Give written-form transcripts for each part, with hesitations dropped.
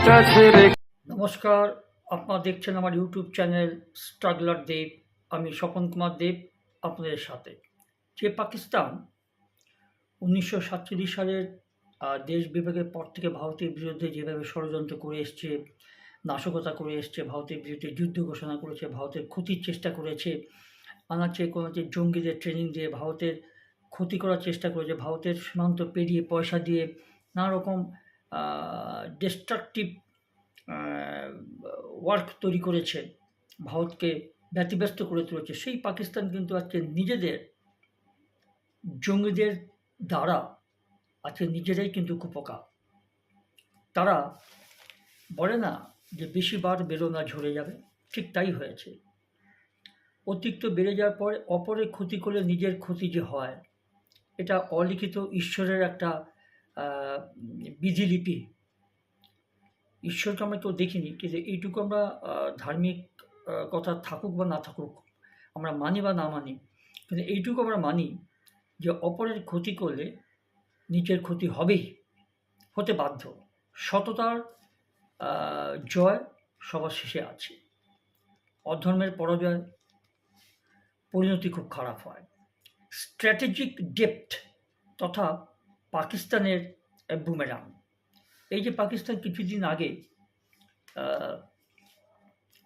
নমস্কার, আপনারা দেখছেন আমার ইউটিউব চ্যানেল স্ট্রাগলার দেব। আমি স্বপন কুমার দেব আপনাদের সাথে। যে পাকিস্তান 1947 সালের দেশ বিভাগের পর থেকে ভারতের বিরুদ্ধে যেভাবে ষড়যন্ত্র করে এসছে, নাশকতা করে এসছে, ভারতের বিরুদ্ধে যুদ্ধ ঘোষণা করেছে, ভারতের ক্ষতির চেষ্টা করেছে, আনাচে কোনাচে জঙ্গিদের ট্রেনিং দিয়ে ভারতের ক্ষতি করার চেষ্টা করেছে, ভারতের সীমান্ত পেরিয়ে পয়সা দিয়ে নানা রকম ডিস্ট্রাকটিভ ওয়ার্ক তৈরি করেছে, ভারতকে ব্যতিব্যস্ত করে তুলেছে। সেই পাকিস্তান কিন্তু আজকে নিজেদের জঙ্গিদের দ্বারা আজকে নিজেরাই কিন্তু কুপোকা। তারা বলে না যে বেশিবার বেরো না ঝরে যাবে, ঠিক তাই হয়েছে। অতিরিক্ত বেড়ে যাওয়ার পর অপরের ক্ষতি করলে নিজের ক্ষতি যে হয়, এটা অলিখিত ঈশ্বরের একটা বিধিলিপি। ঈশ্বরকে আমরা কেউ দেখিনি, কিন্তু এইটুকু আমরা ধার্মিক কথা থাকুক বা না থাকুক, আমরা মানি বা না মানি, কিন্তু এইটুকু আমরা মানি যে অপরের ক্ষতি করলে নিজের ক্ষতি হবেই, হতে বাধ্য। সততার জয় সবার শেষে আছে। অধর্মের পরাজয়, পরিণতি খুব খারাপ হয়। স্ট্র্যাটেজিক ডেপ্থ তথা পাকিস্তানের বুমেরাং। এই যে পাকিস্তান কিছুদিন আগে,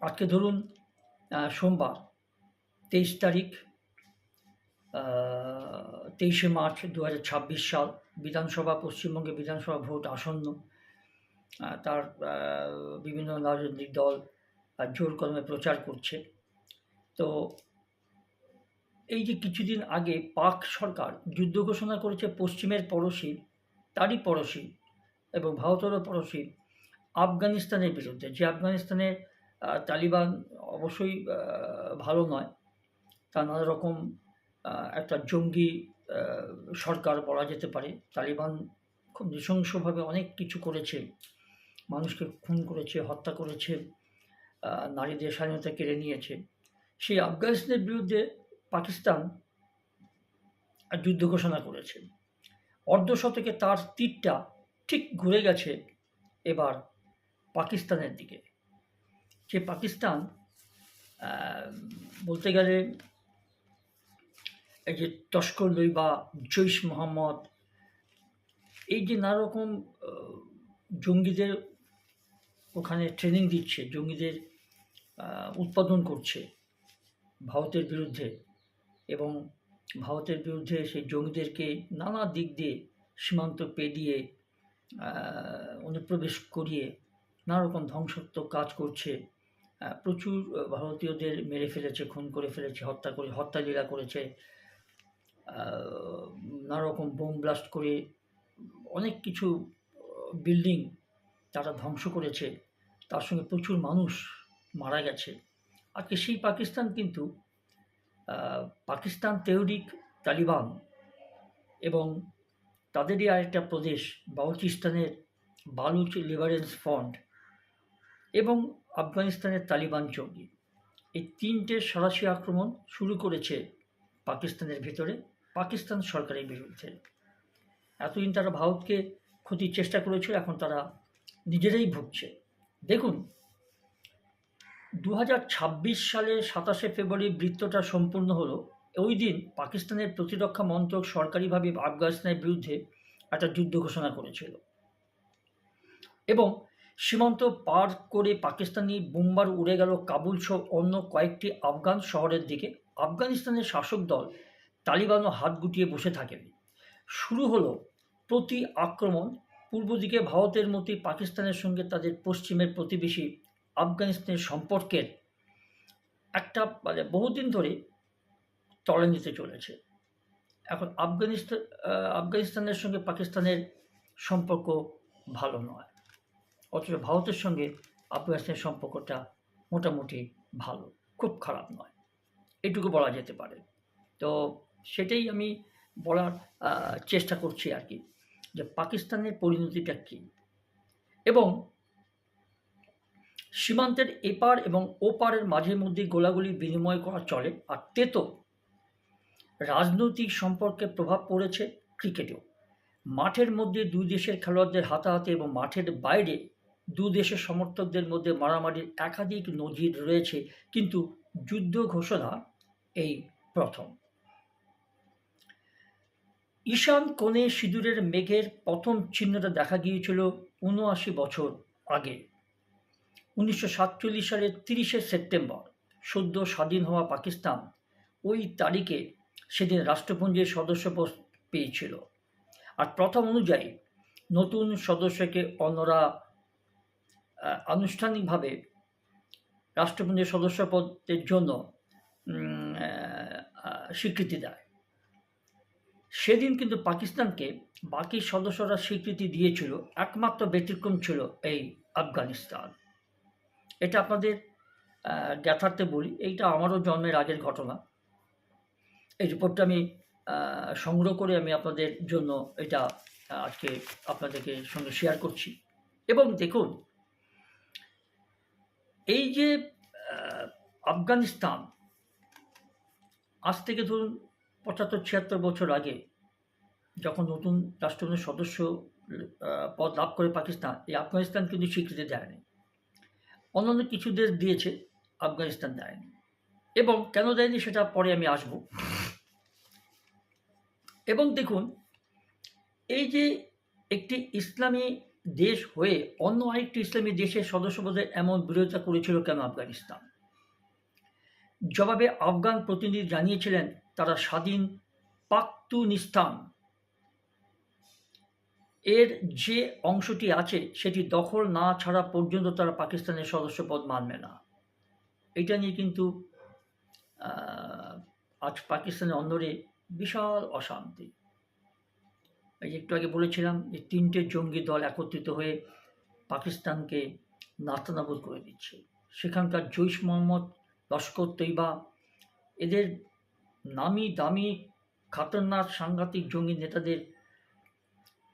আজকে ধরুন সোমবার 23 তারিখ, 23শে মার্চ 2026 সাল, বিধানসভা, পশ্চিমবঙ্গে বিধানসভা ভোট আসন্ন। তার বিভিন্ন রাজনৈতিক দল জোর কদমে প্রচার করছে। তো এই যে কিছুদিন আগে পাক সরকার যুদ্ধ ঘোষণা করেছে পশ্চিমের পড়োশি, তারই পড়োশি এবং ভারতেরও পড়োশি আফগানিস্তানের বিরুদ্ধে। যে আফগানিস্তানের তালিবান অবশ্যই ভালো নয়, তা নানা রকম একটা জঙ্গি সরকার বলা যেতে পারে। তালিবান খুব নৃশংসভাবে অনেক কিছু করেছে, মানুষকে খুন করেছে, হত্যা করেছে, নারীদের স্বাধীনতা কেড়ে নিয়েছে। সেই আফগানিস্তানের বিরুদ্ধে পাকিস্তান যুদ্ধ ঘোষণা করেছে। অর্ধশতকে তার তীরটা ঠিক ঘুরে গেছে এবার পাকিস্তানের দিকে। যে পাকিস্তান বলতে গেলে এই যে তস্কর লইবা, জৈশ মোহাম্মদ, এই যে নানা রকম জঙ্গিদের ওখানে ট্রেনিং দিচ্ছে, জঙ্গিদের উৎপাদন করছে ভারতের বিরুদ্ধে, এবং ভারতের বিরুদ্ধে সেই জঙ্গিদেরকে নানা দিক দিয়ে সীমান্ত পেরিয়ে অনুপ্রবেশ করিয়ে নানা রকম ধ্বংসাত্মক কাজ করছে। প্রচুর ভারতীয়দের মেরে ফেলেছে, খুন করে ফেলেছে, হত্যালীলা করেছে, নানা রকম বোম ব্লাস্ট করে অনেক কিছু বিল্ডিং তারা ধ্বংস করেছে, তার সঙ্গে প্রচুর মানুষ মারা গেছে। আজকে সেই পাকিস্তান কিন্তু পাকিস্তান তেহরিক তালিবান এবং তাদেরই আরেকটা প্রদেশ বালুচিস্তানের বালুচ লিবারেন্স ফ্রন্ট এবং আফগানিস্তানের তালিবান জঙ্গি, এই তিনটে সরাসরি আক্রমণ শুরু করেছে পাকিস্তানের ভেতরে পাকিস্তান সরকারের বিরুদ্ধে। এতদিন তারা ভারতকে ক্ষতির চেষ্টা করেছিল, এখন তারা নিজেরাই ভুগছে। দেখুন, 2026 সালের 27শে ফেব্রুয়ারি বৃত্তটা সম্পূর্ণ হলো। ওই দিন পাকিস্তানের প্রতিরক্ষা মন্ত্রক সরকারিভাবে আফগানিস্তানের বিরুদ্ধে একটা যুদ্ধ ঘোষণা করেছিল এবং সীমান্ত পার করে পাকিস্তানি বোমবার উড়ে গেল কাবুল সহ অন্য কয়েকটি আফগান শহরের দিকে। আফগানিস্তানের শাসক দল তালিবানও হাত গুটিয়ে বসে থাকেন। শুরু হলো প্রতি আক্রমণ। পূর্ব দিকে ভারতের মতোই পাকিস্তানের সঙ্গে তাদের পশ্চিমের প্রতিবেশী আফগানিস্তানের সম্পর্কের একটা বহুদিন ধরে তলানিতে চলেছে। এখন আফগানিস্তানের সঙ্গে পাকিস্তানের সম্পর্ক ভালো নয়, অথচ ভারতের সঙ্গে আফগানিস্তানের সম্পর্কটা মোটামুটি ভালো, খুব খারাপ নয়, এটুকু বলা যেতে পারে। তো সেটাই আমি বলার চেষ্টা করছি আর কি, যে পাকিস্তানের পরিণতিটা কী। এবং সীমান্তের এপার এবং ওপারের মাঝে মধ্যে গোলাগুলি বিনিময় করা চলে। আর তেতো রাজনৈতিক সম্পর্কে প্রভাব পড়েছে ক্রিকেটেও। মাঠের মধ্যে দুই দেশের খেলোয়াড়দের হাতাহাতি এবং মাঠের বাইরে দু দেশের সমর্থকদের মধ্যে মারামারির একাধিক নজির রয়েছে, কিন্তু যুদ্ধ ঘোষণা এই প্রথম। ঈশান কোণে সিঁদুরের মেঘের প্রথম চিহ্নটা দেখা গিয়েছিল ৭৯ বছর আগে। ১৯৪৭ সালের ৩০শে সেপ্টেম্বর সদ্য স্বাধীন হওয়া পাকিস্তান ওই তারিখে সেদিন রাষ্ট্রপুঞ্জের সদস্যপদ পেয়েছিল। আর প্রথম অনুযায়ী নতুন সদস্যকে অন্যরা আনুষ্ঠানিকভাবে রাষ্ট্রপুঞ্জের সদস্যপদের জন্য স্বীকৃতি দেয়। সেদিন কিন্তু পাকিস্তানকে বাকি সদস্যরা স্বীকৃতি দিয়েছিল, একমাত্র ব্যতিক্রম ছিল এই আফগানিস্তান। এটা আপনাদের জ্ঞাতার্থে বলি, এইটা আমারও জন্মের আগের ঘটনা। এই রিপোর্টটা আমি সংগ্রহ করে আমি আপনাদের জন্য এটা আজকে আপনাদেরকে সঙ্গে শেয়ার করছি। এবং দেখুন, এই যে আফগানিস্তান আজ থেকে ধরুন ৭৫-৭৬ বছর আগে যখন নতুন রাষ্ট্রপুঞ্জের সদস্য পদ লাভ করে পাকিস্তান, এই আফগানিস্তান কিন্তু স্বীকৃতি দেয়নি। অন্যান্য কিছু দেশ দিয়েছে, আফগানিস্তান দেয়নি। এবং কেন দেয়নি সেটা পরে আমি আসব। এবং দেখুন, এই যে একটি ইসলামী দেশ হয়ে অন্য আরেকটি ইসলামী দেশের সদস্যপদে এমন বিরোধিতা করেছিল কেন আফগানিস্তান? জবাবে আফগান প্রতিনিধি জানিয়েছিলেন তারা স্বাধীন পাখতুনিস্তান এর যে অংশটি আছে সেটি দখল না ছাড়া পর্যন্ত তারা পাকিস্তানের সদস্যপদ মানবে না। এটা নিয়ে কিন্তু আজ পাকিস্তানের অন্দরে বিশাল অশান্তি। এই যে একটু আগে বলেছিলাম যে ৩টে জঙ্গি দল একত্রিত হয়ে পাকিস্তানকে নাস্তানাবুদ করে দিচ্ছে। সেখানকার জৈশ মোহাম্মদ, লস্কর তৈবা, এদের নামি দামি খাতারনাক সাংঘাতিক জঙ্গি নেতাদের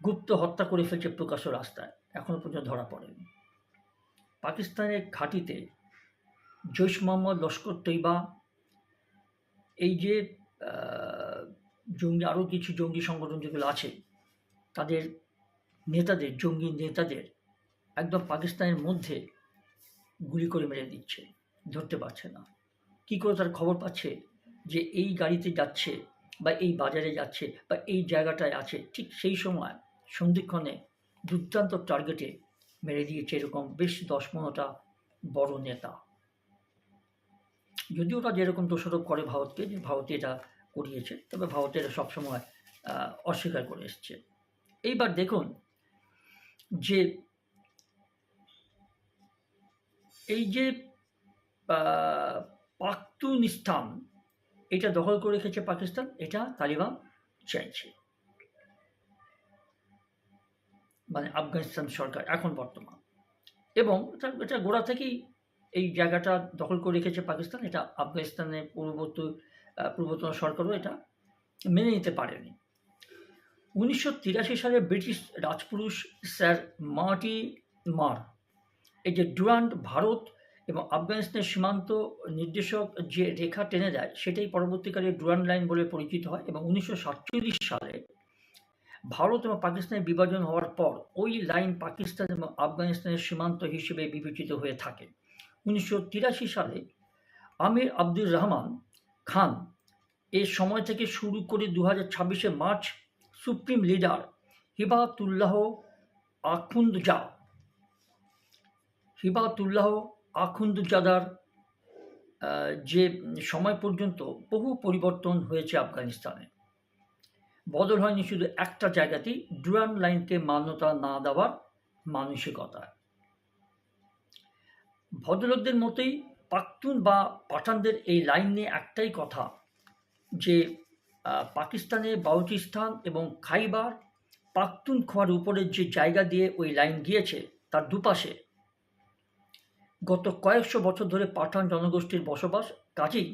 গুপ্ত হত্যা করে ফেলছে প্রকাশ্য রাস্তায়, এখনো পর্যন্ত ধরা পড়েনি। পাকিস্তানের ঘাঁটিতে জৈশ মোহাম্মদ, লস্কর তৈবা, এই যে জঙ্গি আরও কিছু জঙ্গি সংগঠন যেগুলো আছে, তাদের নেতাদের, জঙ্গি নেতাদের একদম পাকিস্তানের মধ্যে গুলি করে মেরে দিচ্ছে, ধরতে পারছে না। কী করে তার খবর পাচ্ছে যে এই গাড়িতে যাচ্ছে বা এই বাজারে যাচ্ছে বা এই জায়গাটায় আছে, ঠিক সেই সময় সন্ধিক্ষণে দুর্দান্ত টার্গেটে মেরে দিয়েছে এরকম বেশ ১০-১৫টা বড় নেতা। যদিও ওরা যেরকম দোষারোপ করে ভারতকে, যে ভারতে এটা করিয়েছে, তবে ভারতের সবসময় অস্বীকার করে এসছে। এইবার দেখুন যে এই যে পাখতুনিস্তান এটা দখল করে রেখেছে পাকিস্তান, এটা তালিবান চাইছে, মানে আফগানিস্তান সরকার এখন বর্তমান। এবং এটা গোড়া থেকেই এই জায়গাটা দখল করে রেখেছে পাকিস্তান, এটা আফগানিস্তানের পূর্বতন সরকারও এটা মেনে নিতে পারেনি। ১৯৮৩ সালে ব্রিটিশ রাজপুরুষ স্যার মার্টিমার এই যে ডুরান্ড ভারত এবং আফগানিস্তানের সীমান্ত নির্দেশক যে রেখা টেনে দেয়, সেটাই পরবর্তীকালে ডুরান্ড লাইন বলে পরিচিত হয়। এবং ১৯৪৭ সালে ভারত এবং পাকিস্তানের বিভাজন হওয়ার পর ওই লাইন পাকিস্তান এবং আফগানিস্তানের সীমান্ত হিসেবে বিবেচিত হয়ে থাকে। ১৯৮৩ সালে আমির আব্দুর রহমান খান এর সময় থেকে শুরু করে ২০২৬ মার্চ সুপ্রিম লিডার হিবাতুল্লাহ আখুন্দজাদার যে সময় পর্যন্ত বহু পরিবর্তন হয়েছে আফগানিস্তানে। বদল হয়নি শুধু একটা জায়গাতেই, ডুরান্ড লাইনকে মান্যতা না দেওয়ার মানসিকতা। ভদ্রলোকদের মতোই পাখতুন বা পাঠানদের এই লাইন নিয়ে একটাই কথা, যে পাকিস্তানে বালুচিস্তান এবং খাইবার পাখতুনখোয়ার উপরের যে জায়গা দিয়ে ওই লাইন গিয়েছে তার দুপাশে গত কয়েকশো বছর ধরে পাঠান জনগোষ্ঠীর বসবাস, কাজেই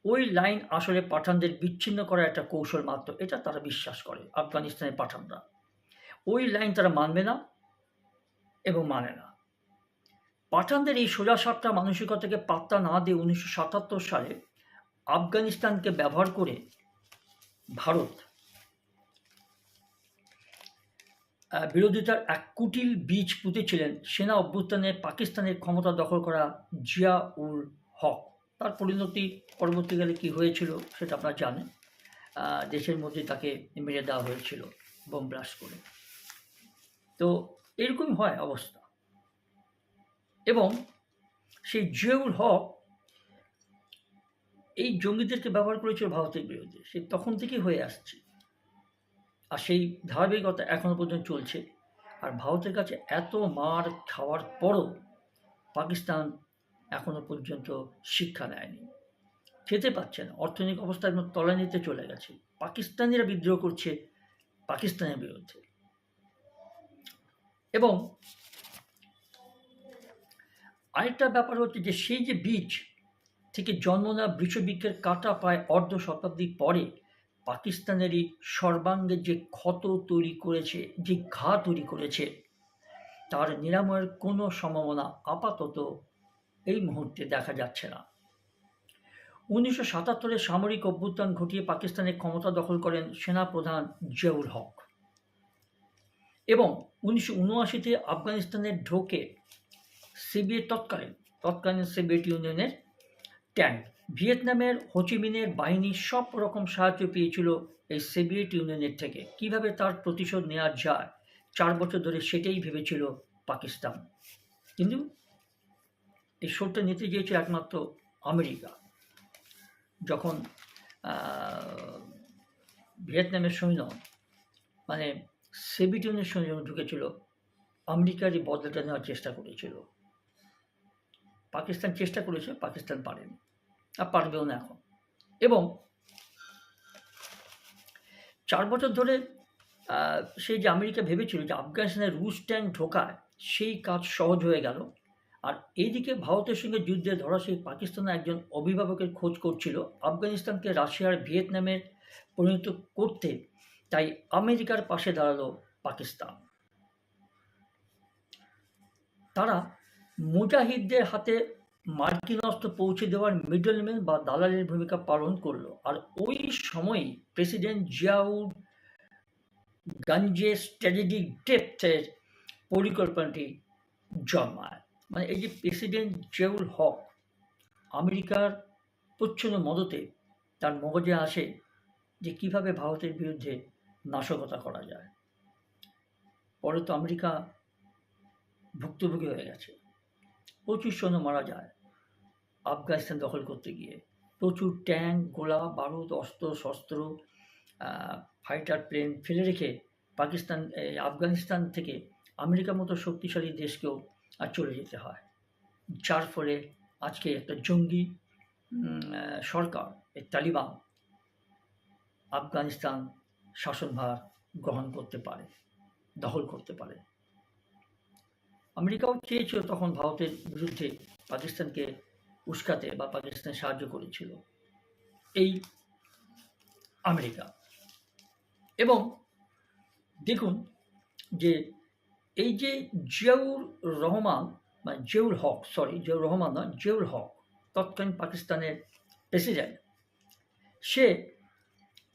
ওই লাইন আসলে পাঠানদের বিচ্ছিন্ন করার একটা কৌশল মাত্র, এটা তারা বিশ্বাস করে আফগানিস্তানের পাঠানরা। ওই লাইন তারা মানবে না এবং মানে না। পাঠানদের এই সোজাসাপটা মানসিকতাকে পাত্তা না দিয়ে ১৯৭৭ সালে আফগানিস্তানকে ব্যবহার করে ভারত বিরোধিতার এক কুটিল বীজ পুঁতেছিলেন সেনা অভ্যুত্থানে পাকিস্তানের ক্ষমতা দখল করা জিয়া উল হক। তার পরিণতি পরবর্তীকালে কী হয়েছিল সেটা আপনারা জানেন। দেশের মধ্যে তাকে মেরে দেওয়া হয়েছিল বোম ব্লাস্ট করে। তো এরকম হয় অবস্থা। এবং সেই জিয়াউল হক এই জঙ্গিদেরকে ব্যবহার করেছিল ভারতের বিরুদ্ধে, সে তখন থেকেই হয়ে আসছে, আর সেই ধারাবাহিকতা এখনো পর্যন্ত চলছে। আর ভারতের কাছে এত মার খাওয়ার পরও পাকিস্তান এখনো পর্যন্ত শিক্ষা নেয়নি, খেতে পাচ্ছে না, অর্থনৈতিক অবস্থা একদম তলানিতে চলে গেছে। পাকিস্তানিরা বিদ্রোহ করছে পাকিস্তানের বিরুদ্ধে। এবং আরেকটা ব্যাপার হচ্ছে যে সেই যে বীজ থেকে জন্ম নেওয়া বৃষবৃক্ষের কাটা প্রায় অর্ধ শতাব্দী পরে পাকিস্তানেরই সর্বাঙ্গে যে ক্ষত তৈরি করেছে, যে ঘা তৈরি করেছে, তার নিরাময়ের কোনো সম্ভাবনা আপাতত এই মুহূর্তে দেখা যাচ্ছে না। 1977-এ সামরিক অভ্যুত্থান ঘটিয়ে পাকিস্তানের ক্ষমতা দখল করেন সেনাপ্রধান জিয়াউল হক এবং 1979-তে আফগানিস্তানে ঢোকে তৎকালীন সোভিয়েত ইউনিয়নের ট্যাঙ্ক। ভিয়েতনামের হোচিমিনের বাহিনী সব রকম সাহায্য পেয়েছিল এই সোভিয়েত ইউনিয়নের থেকে। কিভাবে তার প্রতিশোধ নেওয়া যায় 4 বছর ধরে সেটাই ভেবেছিল পাকিস্তান। কিন্তু এই শোধটা নিতে গিয়েছিল একমাত্র আমেরিকা। যখন ভিয়েতনামের সৈন্য মানে সোভিয়েত ইউনিয়নের সৈন্য যখন ঢুকেছিল, আমেরিকারই বদলাটা নেওয়ার চেষ্টা করেছিল। পাকিস্তান চেষ্টা করেছে, পাকিস্তান পারেনি, আর পারবেও না এখন। এবং 4 বছর ধরে সেই যে আমেরিকা ভেবেছিল যে আফগানিস্তানে রুশ ট্যাঙ্ক ঢোকায় সেই কাজ সহজ হয়ে গেল। আর এইদিকে ভারতের সঙ্গে যুদ্ধে ধরাশায়ী পাকিস্তানের একজন অভিভাবকের খোঁজ করছিল আফগানিস্তানকে রাশিয়ার ভিয়েতনামের পরিণত করতে। তাই আমেরিকার পাশে দাঁড়ালো পাকিস্তান। তারা মুজাহিদদের হাতে মার্কিন অস্ত্র পৌঁছে দেওয়ার মিডলম্যান বা দালালের ভূমিকা পালন করলো। আর ওই সময়ই প্রেসিডেন্ট জিয়াউল গঞ্জে স্ট্র্যাটেজিক ডেপথের পরিকল্পনাটি জন্মায়। মানে এই যে প্রেসিডেন্ট জিয়াউল হক, আমেরিকার প্রচ্ছন্ন মদতে তার মগজে আসে যে কিভাবে ভারতের বিরুদ্ধে নাশকতা করা যায়। পরে তো আমেরিকা ভুক্তভোগী হয়ে গেছে, প্রচুর সৈন্য মারা যায় আফগানিস্তান দখল করতে গিয়ে। প্রচুর ট্যাঙ্ক, গোলা বারুদ, অস্ত্র শস্ত্র, ফাইটার প্লেন ফেলে রেখে আফগানিস্তান থেকে আমেরিকার মতো শক্তিশালী দেশকেও আর চলে যেতে হয়। যার ফলে আজকে একটা জঙ্গি সরকার, তালিবান, আফগানিস্তান শাসনভার গ্রহণ করতে পারে, দখল করতে পারে। আমেরিকাও চেয়েছিল তখন ভারতের বিরুদ্ধে পাকিস্তানকে উস্কাতে বা পাকিস্তান সাহায্য করেছিল এই আমেরিকা। এবং দেখুন যে এই যে জিয়াউল হক তৎকালীন পাকিস্তানের প্রেসিডেন্ট, সে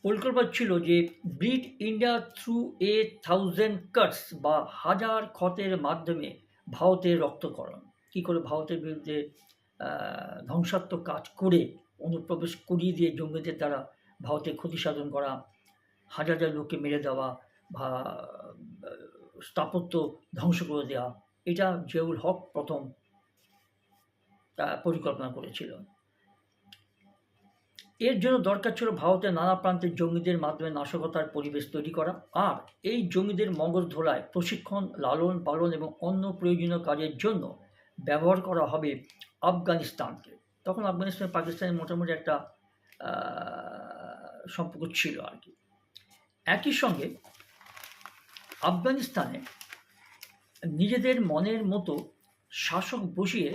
পরিকল্পনা ছিল যে ব্রিড ইন্ডিয়া থ্রু 1000 কাটস বা 1000 ক্ষতের মাধ্যমে ভারতের রক্তকরণ। কী করে ভারতের বিরুদ্ধে ধ্বংসাত্মক কাজ করে অনুপ্রবেশ করিয়ে দিয়ে জঙ্গিদের দ্বারা ভারতের ক্ষতি সাধন করা, হাজার হাজার লোককে মেরে দেওয়া বা স্থাপত্য ধ্বংস করে দেওয়া, এটা জিয়াউল হক প্রথম পরিকল্পনা করেছিল। এর জন্য দরকার ছিল ভারতের নানা প্রান্তের জঙ্গিদের মাধ্যমে নাশকতার পরিবেশ তৈরি করা। আর এই জঙ্গিদের মগজ ধোলায় প্রশিক্ষণ, লালন পালন এবং অন্য প্রয়োজনীয় কাজের জন্য ব্যবহার করা হবে আফগানিস্তানকে। তখন আফগানিস্তান পাকিস্তানের মোটামুটি একটা সম্পর্ক ছিল আর কি। একই সঙ্গে আফগানিস্তানে নিজেদের মনের মতো শাসক বসিয়ে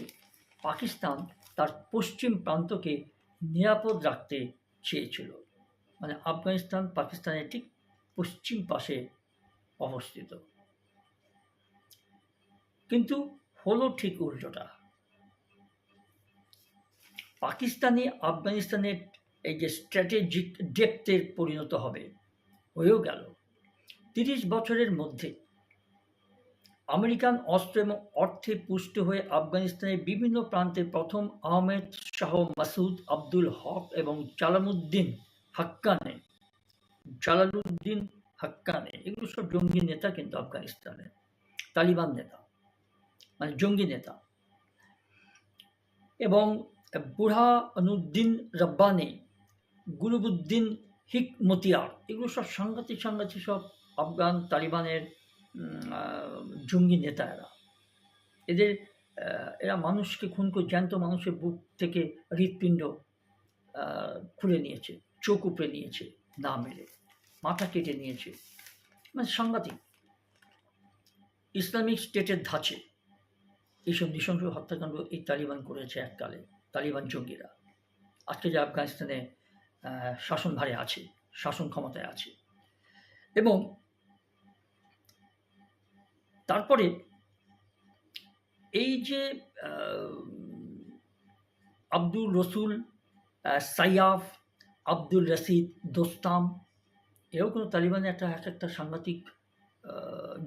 পাকিস্তান তার পশ্চিম প্রান্তকে নিরাপদ রাখতে চেয়েছিল। মানে আফগানিস্তান পাকিস্তানের ঠিক পশ্চিম পাশে অবস্থিত। কিন্তু হলো ঠিক উল্টোটা। পাকিস্তানি আফগানিস্তানের এই যে স্ট্র্যাটেজিক ডেপথের পরিণত হয়েও গেল। 30 বছরের মধ্যে আমেরিকান অস্ত্র এবং অর্থে পুষ্ট হয়ে আফগানিস্তানের বিভিন্ন প্রান্তে প্রথম আহমেদ শাহ মাসুদ, আব্দুল হক এবং জালালউদ্দিন হাক্কানি এগুলো সব জঙ্গি নেতা, কিন্তু আফগানিস্তানের তালিবান নেতা, মানে জঙ্গি নেতা। এবং বুরহানুদ্দিন রব্বানি, গুলুবুদ্দিন হিকমতিয়ার এগুলো সব সাংঘাতিক সব আফগান তালিবানের জঙ্গি নেতা। এরা মানুষকে খুন করে, জ্যান্ত মানুষের বুক থেকে হৃৎপিণ্ড খুলে নিয়েছে, চোখ উপড়ে নিয়েছে না মেরে, মাথা কেটে নিয়েছে, মানে সাংঘাতিক। ইসলামিক স্টেটের ধাঁচে এইসব নৃশংস হত্যাকাণ্ড এই তালিবান করেছে এককালে, তালিবান জঙ্গিরা। আজকে যে আফগানিস্তানে শাসনভারে আছে, শাসন ক্ষমতায় আছে। এবং তারপরে এই যে আব্দুল রসুল, সাইয়াফ, আব্দুল রশিদ দোস্তাম, এরাও কিন্তু তালিবানের একটা সাংঘাতিক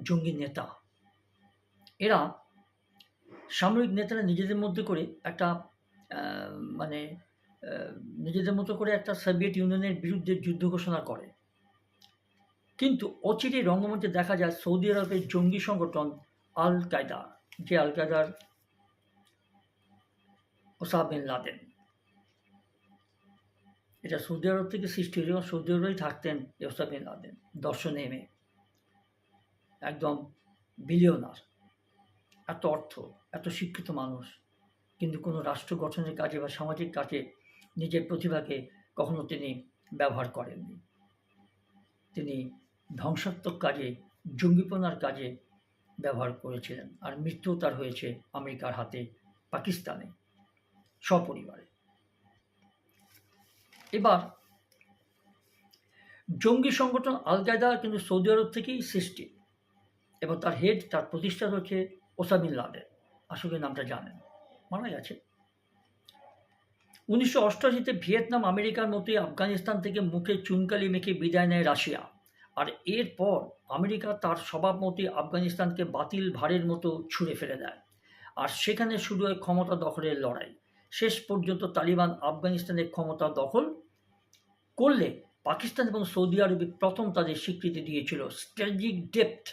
জঙ্গি নেতা। এরা সামরিক নেতারা নিজেদের মধ্যে করে নিজেদের মতো করে একটা সোভিয়েত ইউনিয়নের বিরুদ্ধে যুদ্ধ ঘোষণা করে। কিন্তু অচিরে রঙ্গমঞ্চে দেখা যায় সৌদি আরবের জঙ্গি সংগঠন আল কায়দা, যে আল কায়দার ওসামা বিন লাদেন, এটা সৌদি আরব থেকে সৃষ্টি হয়েছিল। সৌদি আরবেই থাকতেন ওসামা বিন লাদেন, দর্শনে এমে, একদম বিলিয়নার, এত অর্থ, এত শিক্ষিত মানুষ, কিন্তু কোনো রাষ্ট্র গঠনের কাজে বা সামাজিক কাজে নিজের প্রতিভাকে কখনো তিনি ব্যবহার করেননি। তিনি ধ্বংসাত্মক কাজে, জঙ্গিপনার কাজে ব্যবহার করেছিলেন। আর মৃত্যু তার হয়েছে আমেরিকার হাতে, পাকিস্তানে, সপরিবারে। এবার জঙ্গি সংগঠন আল কায়দা কিন্তু সৌদি আরব থেকেই সৃষ্টি, এবং তার হেড, তার প্রতিষ্ঠাতা হচ্ছে ওসামা বিন লাদেন। আসলে নামটা জানেন, মারা গেছে 1988-তে। ভিয়েতনাম আমেরিকার মতোই আফগানিস্তান থেকে মুখে চুনকালি মেখে বিদায় নেয় রাশিয়া। আর এরপর আমেরিকা তার স্বভাব মতোই আফগানিস্তানকে বাতিল ভাড়ের মতো ছুঁড়ে ফেলে দেয়। আর সেখানে শুরু হয় ক্ষমতা দখলের লড়াই। শেষ পর্যন্ত তালিবান আফগানিস্তানের ক্ষমতা দখল করলে পাকিস্তান এবং সৌদি আরবে প্রথম তাদের স্বীকৃতি দিয়েছিল। স্ট্র্যাটেজিক ডেপথ,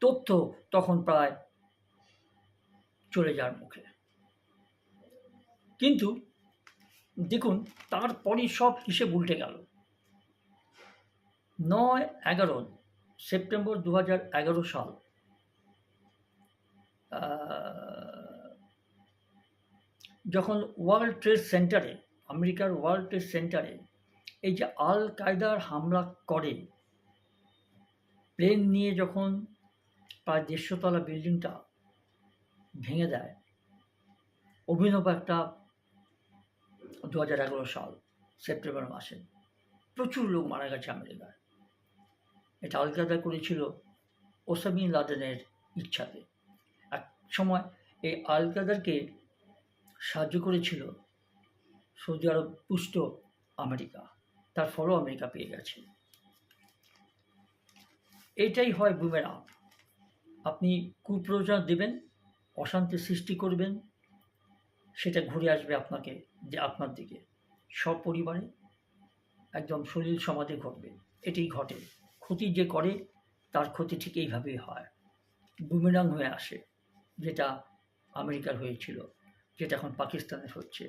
তথ্য তখন প্রায় চলে যাওয়ার মুখে। কিন্তু দেখুন, তারপরই সব হিসেব উল্টে গেল। 9-11 সেপ্টেম্বর 2011 সাল, যখন ওয়ার্ল্ড ট্রেড সেন্টারে, আমেরিকার ওয়ার্ল্ড ট্রেড সেন্টারে এই যে আল কায়দার হামলা করে, প্লেন নিয়ে যখন প্রায় 150 তলা বিল্ডিংটা ভেঙে দেয়, অভিনব একটা 2011 সাল সেপ্টেম্বর মাসে প্রচুর লোক মারা গেছে আমেরিকায়। এটা আল কায়দা করেছিল ওসামা বিন লাদেনের ইচ্ছাতে। এক সময় এই আল কায়দাকে সাহায্য করেছিল সৌদি আরব পুষ্ট আমেরিকা, তার ফলও আমেরিকা পেয়ে গেছে। এইটাই হয় বুমেরাং। আপনি কুপ্রচার দেবেন, অশান্তি সৃষ্টি করবেন, সেটা ঘুরে আসবে আপনার দিকে, সপরিবারে, একদম সলিল সমাধি ঘটবে। এটাই ঘটে। ক্ষতি যে করে তার ক্ষতি ঠিক এইভাবেই হয়, বুমেরাং হয়ে আসে। যেটা আমেরিকার হয়েছিল, যেটা এখন পাকিস্তানের হচ্ছে,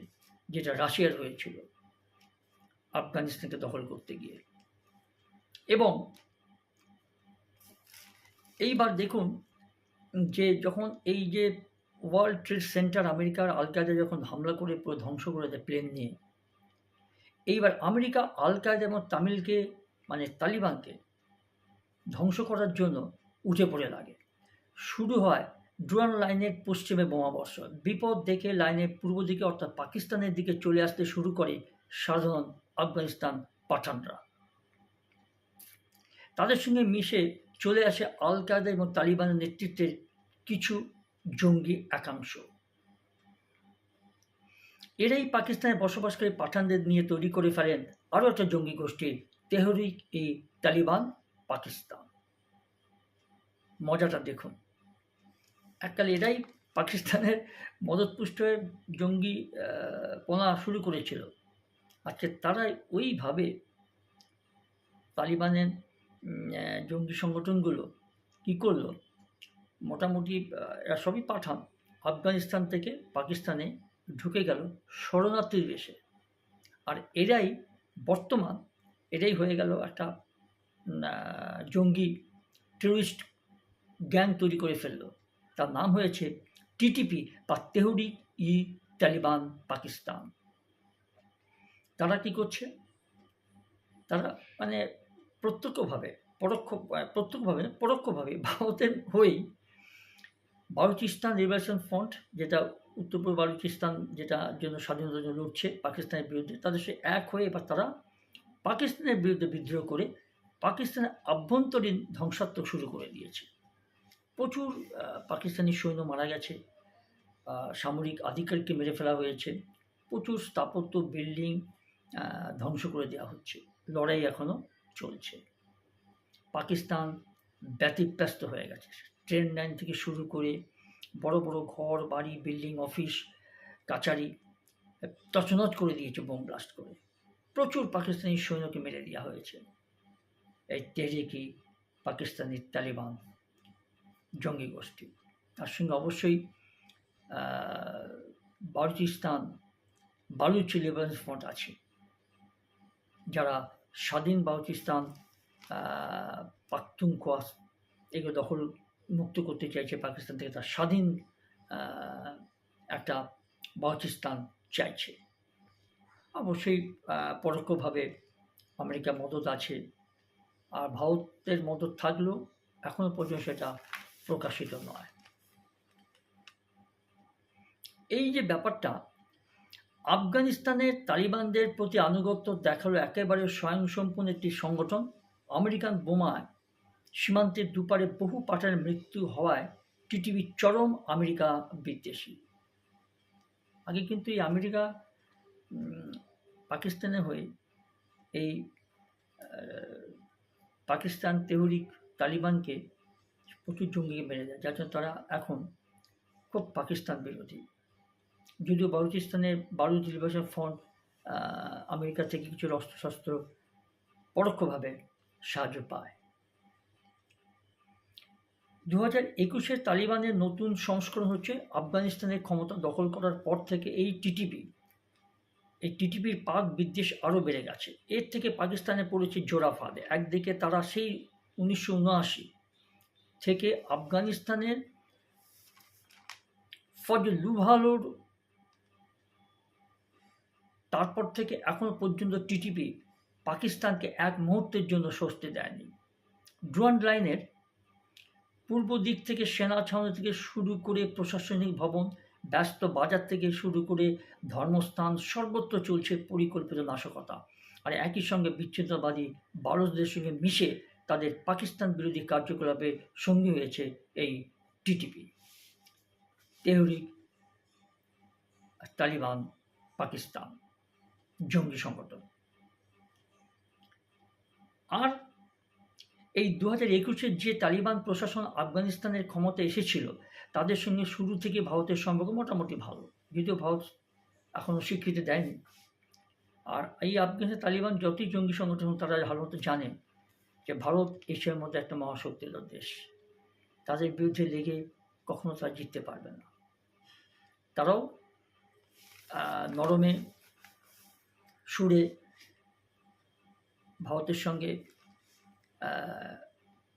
যেটা রাশিয়ার হয়েছিল আফগানিস্তানকে দখল করতে গিয়ে। এবং এইবার দেখুন যে যখন এই যে ওয়ার্ল্ড ট্রেড সেন্টার আমেরিকার আল কায়দা যখন হামলা করে পুরো ধ্বংস করে দেয় প্লেন নিয়ে, এইবার আমেরিকা আল কায়দা এবং তালিবানকে ধ্বংস করার জন্য উঠে পড়ে লাগে। শুরু হয় ডুরান লাইনের পশ্চিমে বোমাবর্ষণ। বিপদ দেখে লাইনের পূর্ব দিকে অর্থাৎ পাকিস্তানের দিকে চলে আসতে শুরু করে সাধারণ আফগানিস্তান পাঠানরা। তাদের সঙ্গে মিশে চলে আসে আল কায়দা এবং তালিবানের নেতৃত্বের কিছু জঙ্গি একাংশ। এরাই পাকিস্তানে বসবাসকারী পাঠানদের নিয়ে তৈরি করে ফেলেন আরও একটা জঙ্গি গোষ্ঠী, তেহরিক-ই তালিবান পাকিস্তান। মজাটা দেখুন, এককালে এরাই পাকিস্তানের মদতপুষ্ট হয়ে জঙ্গি পনা শুরু করেছিল। আজকে তারাই ওইভাবে তালিবানের জঙ্গি সংগঠনগুলো কী করলো, মোটামুটি এরা সবই পাঠান, আফগানিস্তান থেকে পাকিস্তানে ঢুকে গেল শরণার্থীর বেশে। আর বর্তমান এরাই হয়ে গেল একটা জঙ্গি টেররিস্ট গ্যাং তৈরি করে ফেললো। তার নাম হয়েছে টিটিপি বা তেহরিক ই তালিবান পাকিস্তান। তারা কি করছে? তারা মানে পরোক্ষভাবে ভারতের হয়েই বালুচিস্তান লিবারেশন ফ্রন্ট, যেটা উত্তর পূর্ব বালুচিস্তান, যেটার জন্য স্বাধীনতার জন্য লড়ছে পাকিস্তানের বিরুদ্ধে, তাদের সে এক হয়ে এবার তারা পাকিস্তানের বিরুদ্ধে বিদ্রোহ করে পাকিস্তানের আভ্যন্তরীণ ধ্বংসাত্মক শুরু করে দিয়েছে। প্রচুর পাকিস্তানি সৈন্য মারা গেছে, সামরিক আধিকারিককে মেরে ফেলা হয়েছে, প্রচুর স্থাপত্য বিল্ডিং ধ্বংস করে দেওয়া হচ্ছে। লড়াই এখনও চলছে। পাকিস্তান ব্যতিব্যস্ত হয়ে গেছে। ট্রেন লাইন থেকে শুরু করে বড় বড় ঘর বাড়ি বিল্ডিং অফিস কাচারি তছনছ করে দিয়েছে বোম ব্লাস্ট করে। প্রচুর পাকিস্তানি সৈন্যকে মেরে দেওয়া হয়েছে। এই তেহরিক-ই পাকিস্তানি তালিবান জঙ্গি গোষ্ঠী। তার সঙ্গে অবশ্যই বালুচিস্তান বালুচ লিবারেশন ফ্রন্ট আছে, যারা স্বাধীন বালুচিস্তান পাখতুনখোয়া এগুলো দখল মুক্ত করতে চাইছে পাকিস্তান থেকে, তার স্বাধীন একটা বালুচিস্তান চাইছে। অবশ্যই পরোক্ষভাবে আমেরিকার মদত আছে, আর ভারতের মদত থাকলেও এখনও পর্যন্ত সেটা প্রকাশিত নয়। এই যে ব্যাপারটা, আফগানিস্তানের তালিবানদের প্রতি আনুগত্য দেখালো একেবারে স্বয়ংসম্পূর্ণ একটি সংগঠন। আমেরিকান বোমায় সীমান্তের দুপারে বহু পাঠানের মৃত্যু হওয়ায় টিটিপি চরম আমেরিকা বিদ্বেষী। আগে কিন্তু এই আমেরিকা পাকিস্তানের হয়ে এই পাকিস্তান তেহরিক তালিবানকে প্রচুর জঙ্গিকে মেরে দেয়, যার জন্য তারা এখন খুব পাকিস্তান বিরোধী। যদিও বালুচিস্তানের বালুচ লিবারেশন ফ্রন্ট আমেরিকা থেকে কিছু অস্ত্রশস্ত্র পরোক্ষভাবে সাহায্য পায়। 2021 তালিবানের নতুন সংস্করণ হচ্ছে আফগানিস্তানের ক্ষমতা দখল করার পর থেকে এই টিটিপির পাক বিদ্বেষ আরও বেড়ে গেছে। এর থেকে পাকিস্তানে পড়েছে জোড়া ফাঁদে। একদিকে তারা সেই 1979 থেকে আফগানিস্তানের ফজলুভালোর তারপর থেকে এখনো পর্যন্ত টিটিপি পাকিস্তানকে এক মুহূর্তের জন্য স্বস্তি দেয়নি। ডুয়ান লাইনের পূর্ব দিক থেকে সেনা ছাউনি থেকে শুরু করে প্রশাসনিক ভবন, ব্যস্ত বাজার থেকে শুরু করে ধর্মস্থান, সর্বত্র চলছে পরিকল্পিত নাশকতা। আর একই সঙ্গে বিচ্ছিন্নতাবাদী ভারতদের সঙ্গে মিশে তাদের পাকিস্তান বিরোধী কার্যকলাপে সঙ্গী হয়েছে এই টিটিপি, তেহরিক তালিবান পাকিস্তান জঙ্গি সংগঠন। আর এই 2021 যে তালিবান প্রশাসন আফগানিস্তানের ক্ষমতায় এসেছিল, তাদের সঙ্গে শুরু থেকে ভারতের সম্পর্ক মোটামুটি ভালো, যদিও ভারত এখনও স্বীকৃতি দেয়নি। আর এই আফগানিস্তান তালিবান যতই জঙ্গি সংগঠন, তারা ভালো মতো জানে যে ভারত এশিয়ার মধ্যে একটা মহাশক্তির দেশ, তাদের বিরুদ্ধে লেগে কখনো তারা জিততে পারবে না। তারাও নরমে সুরে ভারতের সঙ্গে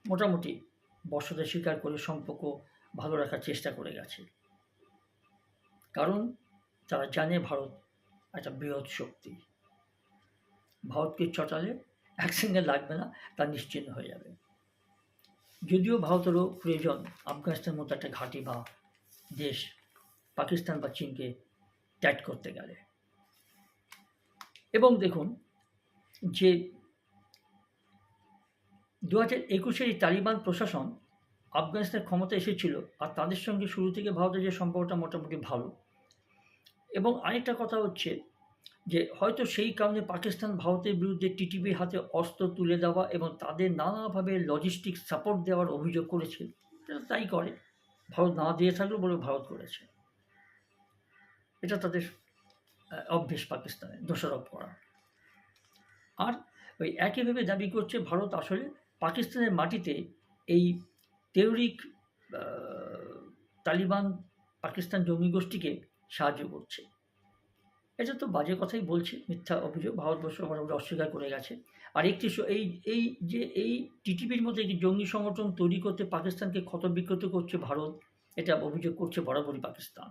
মোটামুটি বর্ষতা স্বীকার করে সম্পর্ক ভালো রাখার চেষ্টা করে গেছে, কারণ তারা জানে ভারত একটা বৃহৎ শক্তি। ভারতকে চটালে একসঙ্গে লাগবে না, তা নিশ্চিন্ন হয়ে যাবে। যদিও ভারতেরও প্রয়োজন আফগানিস্তানের মতো একটা ঘাঁটি বা দেশ পাকিস্তান বা চীনকে ট্যাট করতে গেলে। এবং দেখুন যে 2021 তালিবান প্রশাসন আফগানিস্তানের ক্ষমতা এসেছিল, আর তাদের সঙ্গে শুরু থেকে ভারতের যে সম্পর্কটা মোটামুটি ভালো। এবং আরেকটা কথা হচ্ছে যে হয়তো সেই কারণে পাকিস্তান ভারতের বিরুদ্ধে টিটিপির হাতে অস্ত্র তুলে দেওয়া এবং তাদের নানাভাবে লজিস্টিক সাপোর্ট দেওয়ার অভিযোগ করেছে, তাই করে। ভারত না দিয়ে থাকলেও বলে ভারত করেছে। এটা তাদের অভ্যেস পাকিস্তানের দোষারোপ করা। আর ওই একইভাবে দাবি করছে ভারত আসলে পাকিস্তানের মাটিতে এই তেহরিক তালিবান পাকিস্তান জঙ্গি গোষ্ঠীকে সাহায্য করছে। এটা তো বাজে কথাই বলছে, মিথ্যা অভিযোগ, ভারতবর্ষ মোটামুটি অস্বীকার করে গেছে। আর একটি এই টিটিপির মতো একটি জঙ্গি সংগঠন তৈরি করতে পাকিস্তানকে ক্ষতবিক্ষত করছে ভারত, এটা অভিযোগ করছে বরাবরই পাকিস্তান।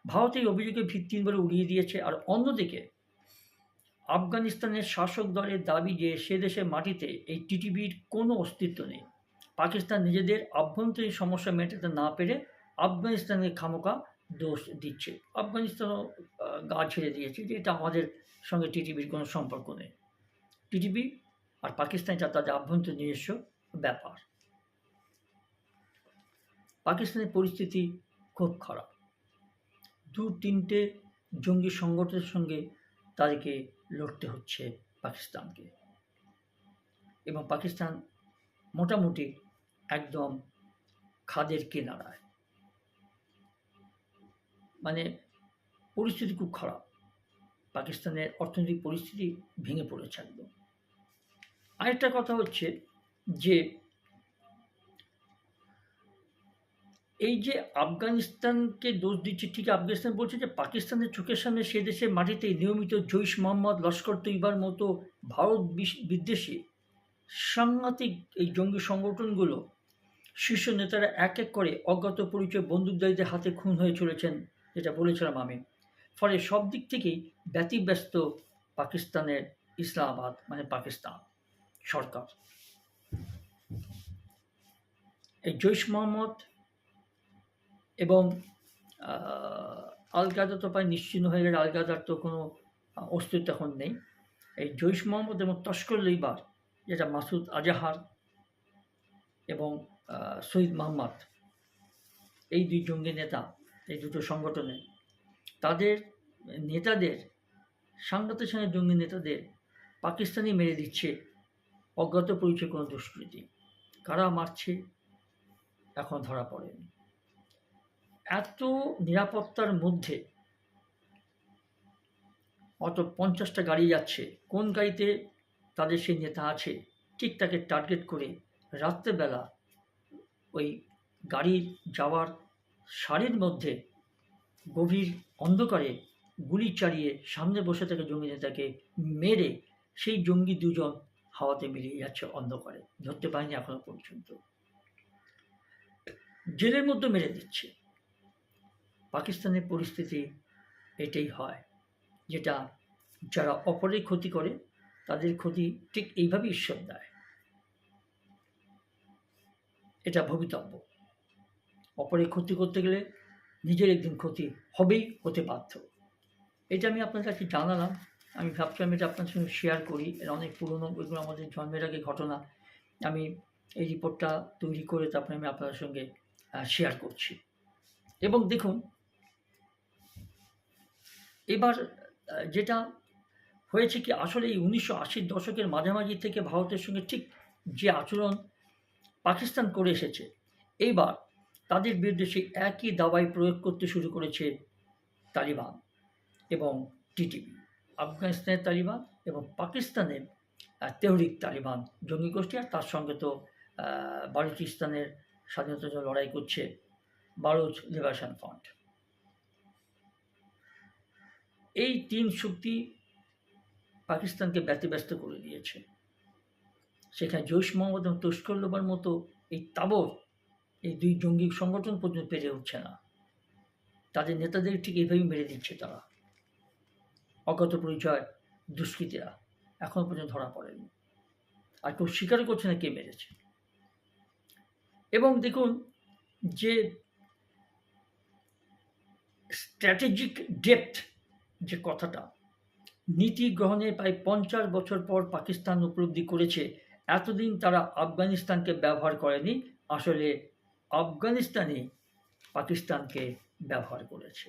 ভারত এই অভিযোগের ভিত্তিহীন উড়িয়ে দিয়েছে। আর অন্যদিকে আফগানিস্তানের শাসক দলের দাবি যে সে দেশের মাটিতে এই টিটিপির কোনো অস্তিত্ব নেই। পাকিস্তান নিজেদের আভ্যন্তরীণ সমস্যা মেটাতে না পেরে আফগানিস্তানকে খামোকা দোষ দিচ্ছে। আফগানিস্তানও গা ছেড়ে দিয়েছে যে এটা আমাদের সঙ্গে টিটিপির কোনো সম্পর্ক নেই। টিটিপি আর পাকিস্তান এটা তাদের আভ্যন্তরীণ নিজস্ব ব্যাপার। পাকিস্তানের পরিস্থিতি খুব খারাপ। 2-3টে জঙ্গি সংগঠনের সঙ্গে তাদেরকে লড়তে হচ্ছে পাকিস্তানকে, এবং পাকিস্তান মোটামুটি একদম খাদের কিনারায়, মানে পরিস্থিতি খুব খারাপ। পাকিস্তানের অর্থনৈতিক পরিস্থিতি ভেঙে পড়েছে একদম। আরেকটা কথা হচ্ছে যে এই যে আফগানিস্তানকে দোষ দিচ্ছে, ঠিক আফগানিস্তান বলছে যে পাকিস্তানের চোখের সামনে সে দেশের মাটিতে নিয়মিত জৈশ মোহাম্মদ, লস্কর তৈবার মতো ভারত বিদ্বেষী সাংঘাতিক এই জঙ্গি সংগঠনগুলো শীর্ষ নেতারা এক এক করে অজ্ঞাত পরিচয় বন্দুকধারীদের হাতে খুন হয়ে চলেছেন, যেটা বলেছিলাম আমি। ফলে সব দিক থেকেই ব্যতিব্যস্ত পাকিস্তানের ইসলামাবাদ, মানে পাকিস্তান সরকার। এই জৈশ মোহাম্মদ এবং আল কায়দা তো প্রায় নিশ্চিহ্ন হয়ে গেলে, আল কায়দার তো কোনো অস্তিত্ব এখন নেই। এই জৈশ মোহাম্মদ এবং তস্কর লেইবার, যেটা মাসুদ আজাহার এবং শহীদ মোহাম্মদ, এই দুই জঙ্গি নেতা, এই দুটো সংগঠনে তাদের নেতাদের, সাংঘাতিক জঙ্গি নেতাদের পাকিস্তানি মেরে দিচ্ছে অজ্ঞাত পরিচয় কোনো দুষ্কৃতী। কারা মারছে এখন ধরা পড়েনি। এত নিরাপত্তার মধ্যে অত 50টা গাড়ি যাচ্ছে, কোন গাড়িতে তাদের সেই নেতা আছে ঠিক তাকে টার্গেট করে রাত্রেবেলা ওই গাড়ির যাওয়ার সারির মধ্যে গভীর অন্ধকারে গুলি চালিয়ে সামনে বসে থাকা জঙ্গি নেতাকে মেরে সেই জঙ্গি দুজন হাওয়াতে মিলিয়ে যাচ্ছে অন্ধকারে, ধরতে পারেনি এখনো পর্যন্ত। জেলের মধ্যে মেরে দিচ্ছে। পাকিস্তানের পরিস্থিতি এটাই হয়, যেটা যারা অপরের ক্ষতি করে তাদের ক্ষতি ঠিক এইভাবে ঈশ্বর দেয়। এটা ভবিতব্য। অপরের ক্ষতি করতে গেলে নিজের একদিন ক্ষতি হবেই, হতে বাধ্য। এটা আমি আপনার কাছে জানালাম। আমি ভাবছিলাম এটা আপনার সঙ্গে শেয়ার করি। এর অনেক পুরনো, এগুলো আমাদের জন্মের আগে ঘটনা। আমি এই রিপোর্টটা তৈরি করে তারপরে আমি আপনাদের সঙ্গে শেয়ার করছি। এবং দেখুন, এবার যেটা হয়েছে কি, আসলে এই 1980-র দশকের মাঝামাঝি থেকে ভারতের সঙ্গে ঠিক যে আচরণ পাকিস্তান করে এসেছে, এইবার তাদের বিরুদ্ধে সেই একই দাবাই প্রয়োগ করতে শুরু করেছে তালিবান এবং টিটিপি। আফগানিস্তানের তালিবান এবং পাকিস্তানের তেহরিক তালিবান জঙ্গি গোষ্ঠী, আর তার সঙ্গে তো বালুচিস্তানের স্বাধীনতার জন্য লড়াই করছে বালুচ লিবারেশন ফ্রন্ট। এই তিন শক্তি পাকিস্তানকে ব্যতিব্যস্ত করে দিয়েছে। সেখানে জৈশ মোহাম্মদ এবং তস্কর লেইবার মতো এই তাবর, এই দুই জঙ্গি সংগঠন পর্যন্ত পেরে উঠছে না। তাদের নেতাদের ঠিক এইভাবেই মেরে দিচ্ছে তারা। অজ্ঞাত পরিচয় দুষ্কৃতীরা এখনো পর্যন্ত ধরা পড়েনি, আর কেউ স্বীকার করছে না কে মেরেছে। এবং দেখুন যে স্ট্র্যাটেজিক ডেপথ, যে কথাটা, নীতি গ্রহণের প্রায় 50 বছর পর পাকিস্তান উপলব্ধি করেছে এতদিন তারা আফগানিস্তানকে ব্যবহার করেনি, আসলে আফগানিস্তানই পাকিস্তানকে ব্যবহার করেছে।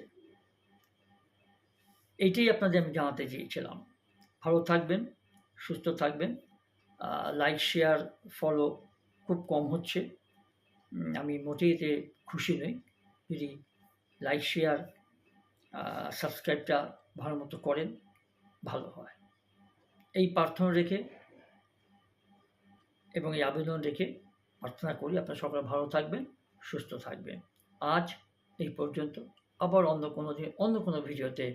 এইটাই আপনাদের আমি জানাতে চেয়েছিলাম। ভালো থাকবেন, সুস্থ থাকবেন। লাইক, শেয়ার, ফলো খুব কম হচ্ছে, আমি মোটেই এতে খুশি নই। যদি লাইক, শেয়ার, সাবস্ক্রাইবটা ভালো মতো করেন, ভালো হয়। এই প্রার্থনা রেখে এবং এই আবেদন রেখে প্রার্থনা করি আপনারা সকলে ভালো থাকবেন, সুস্থ থাকবেন। আজ এই পর্যন্ত। আবার অন্য কোনো দিন অন্য কোনো ভিডিওতে